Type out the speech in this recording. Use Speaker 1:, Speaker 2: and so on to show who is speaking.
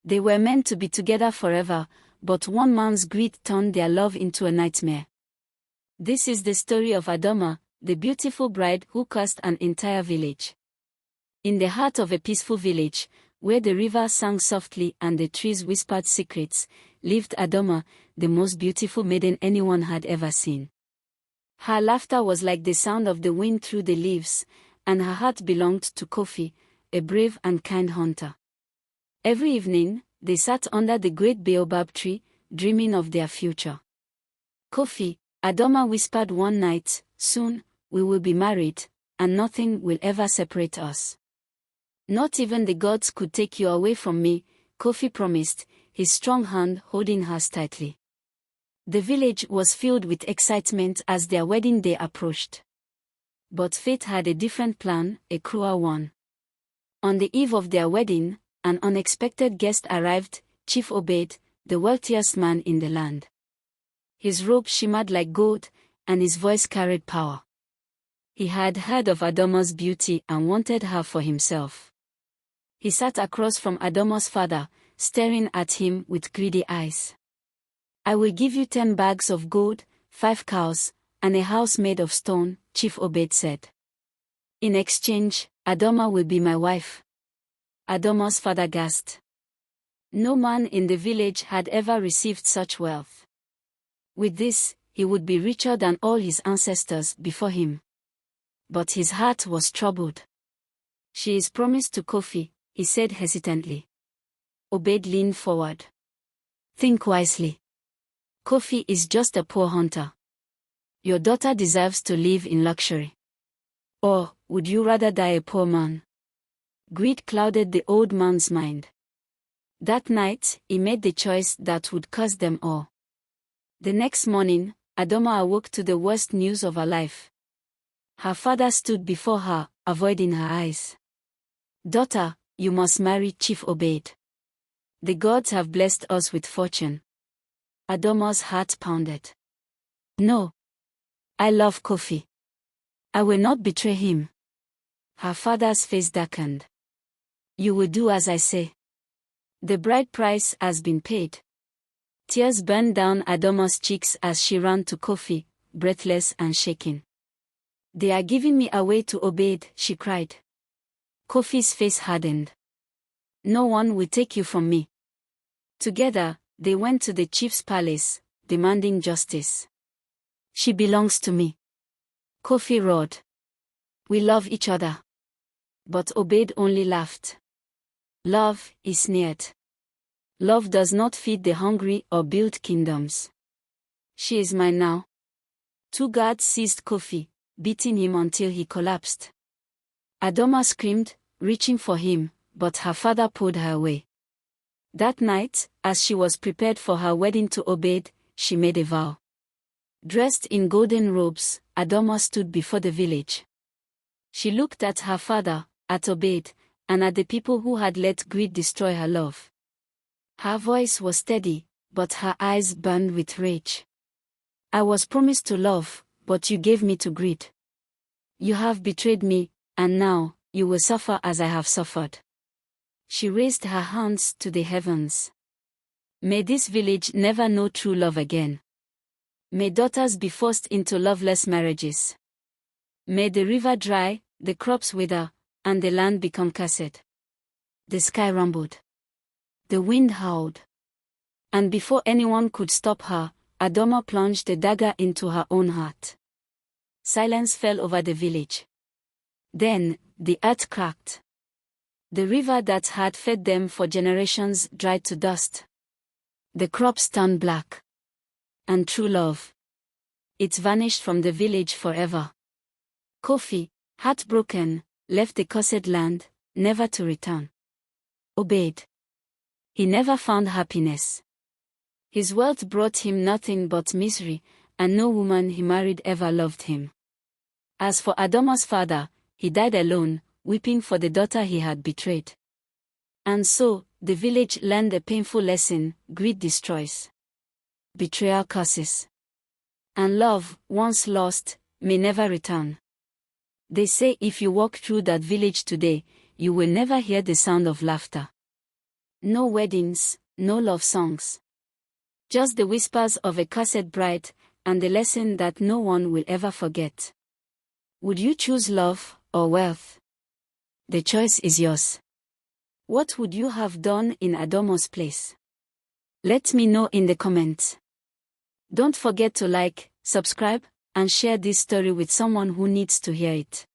Speaker 1: They were meant to be together forever, but one man's greed turned their love into a nightmare. This is the story of Adama, the beautiful bride who cursed an entire village. In the heart of a peaceful village, where the river sang softly and the trees whispered secrets, lived Adama, the most beautiful maiden anyone had ever seen. Her laughter was like the sound of the wind through the leaves, and her heart belonged to Kofi, a brave and kind hunter. Every evening, they sat under the great baobab tree, dreaming of their future. Kofi, Adama whispered one night, "Soon, we will be married, and nothing will ever separate us." "Not even the gods could take you away from me," Kofi promised, his strong hand holding hers tightly. The village was filled with excitement as their wedding day approached. But fate had a different plan, a cruel one. On the eve of their wedding, an unexpected guest arrived, Chief Obade, the wealthiest man in the land. His robe shimmered like gold, and his voice carried power. He had heard of Adama's beauty and wanted her for himself. He sat across from Adama's father, staring at him with greedy eyes. "I will give you 10 bags of gold, 5 cows, and a house made of stone," Chief Obade said. "In exchange, Adama will be my wife." Adama's father gasped. No man in the village had ever received such wealth. With this, he would be richer than all his ancestors before him. But his heart was troubled. "She is promised to Kofi," he said hesitantly. Obade leaned forward. "Think wisely. Kofi is just a poor hunter. Your daughter deserves to live in luxury. Or, would you rather die a poor man?" Greed clouded the old man's mind. That night, he made the choice that would curse them all. The next morning, Adama awoke to the worst news of her life. Her father stood before her, avoiding her eyes. "Daughter, you must marry Chief Obade. The gods have blessed us with fortune." Adama's heart pounded. "No. I love Kofi. I will not betray him." Her father's face darkened. "You will do as I say. The bride price has been paid." Tears burned down Adama's cheeks as she ran to Kofi, breathless and shaking. "They are giving me away to Obade," she cried. Kofi's face hardened. "No one will take you from me." Together, they went to the chief's palace, demanding justice. "She belongs to me," Kofi roared. "We love each other." But Obade only laughed. "Love," he sneered. "Love does not feed the hungry or build kingdoms. She is mine now." 2 guards seized Kofi, beating him until he collapsed. Adama screamed, reaching for him, but her father pulled her away. That night, as she was prepared for her wedding to Obade, she made a vow. Dressed in golden robes, Adama stood before the village. She looked at her father, at Obade, and at the people who had let greed destroy her love. Her voice was steady, but her eyes burned with rage. "I was promised to love, but you gave me to greed. You have betrayed me, and now, you will suffer as I have suffered." She raised her hands to the heavens. "May this village never know true love again. May daughters be forced into loveless marriages. May the river dry, the crops wither, and the land become cursed." The sky rumbled. The wind howled. And before anyone could stop her, Adama plunged a dagger into her own heart. Silence fell over the village. Then, the earth cracked. The river that had fed them for generations dried to dust. The crops turned black. And true love, it vanished from the village forever. Kofi, heartbroken, left the cursed land, never to return. Obade. He never found happiness. His wealth brought him nothing but misery, and no woman he married ever loved him. As for Adama's father, he died alone, weeping for the daughter he had betrayed. And so, the village learned a painful lesson: greed destroys. Betrayal curses. And love, once lost, may never return. They say if you walk through that village today, you will never hear the sound of laughter. No weddings, no love songs. Just the whispers of a cursed bride, and the lesson that no one will ever forget. Would you choose love or wealth? The choice is yours. What would you have done in Adama's place? Let me know in the comments. Don't forget to like, subscribe, and share this story with someone who needs to hear it.